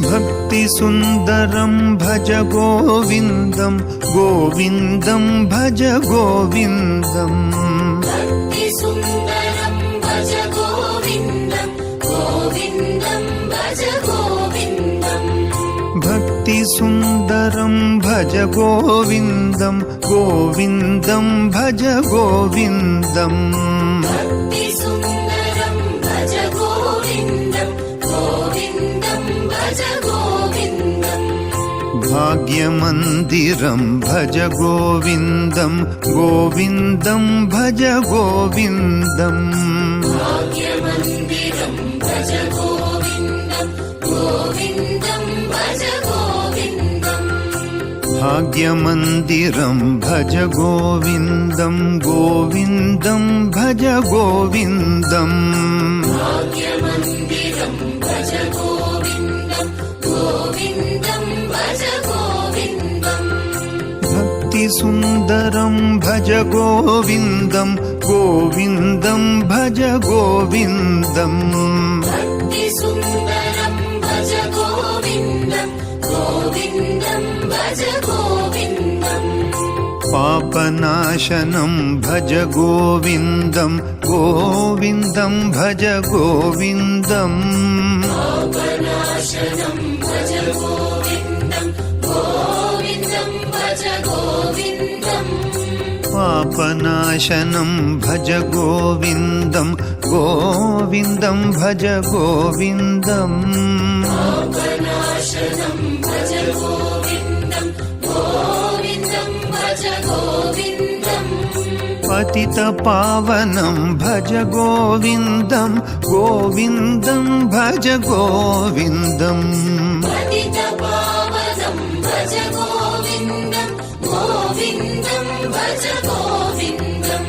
భక్తి సుందరం భజ గోవిందం గోవిందం భజ గోవిందం భక్తి సుందరం భజ గోవిందం గోవిందం భజ గోవిందం భక్తి సుందరం భజ గోవిందం గోవిందం భజ గోవిందం భక్తి సుందరం భజ గోవిందం గోవిందం భజ గోవిందం భాగ్యమందిరం భజ గోవిందం గోవిందం భజ గోవిందం భాగ్యమందిరం భజ గోవిందం గోవిందం భజ గోవిందం భాగ్యమందిరం భజ గోవిందం గోవిందం భజ గోవిందం భాగ్యమందిరం భజ గోవిందం గోవిందం భజ గోవిందం భక్తి సుందరం భజ గోవిందం గోవిందం భజ గోవిందం భక్తి సుందరం భజ గోవిందం గోవిందం భజ గోవిందం పాపనాశనం భజ గోవిందం గోవిందం భజ గోవిందం పాపనాశనం భజ గోవిందం గోవిందం భజ గోవిందం పాపనాశనం భజ గోవిందం గోవిందం భజ గోవిందం పాపనాశనం భజ గోవిందం గోవిందం భజ గోవిందం పతిత పావనం భజ గోవిందం గోవిందం భజ గోవిందం పతిత పావనం భజ గోవిందం గోవిందం భజ గోవిందం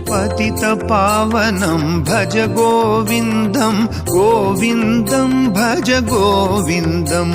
పతిత పావనం భజ గోవిందం గోవిందం భజ గోవిందం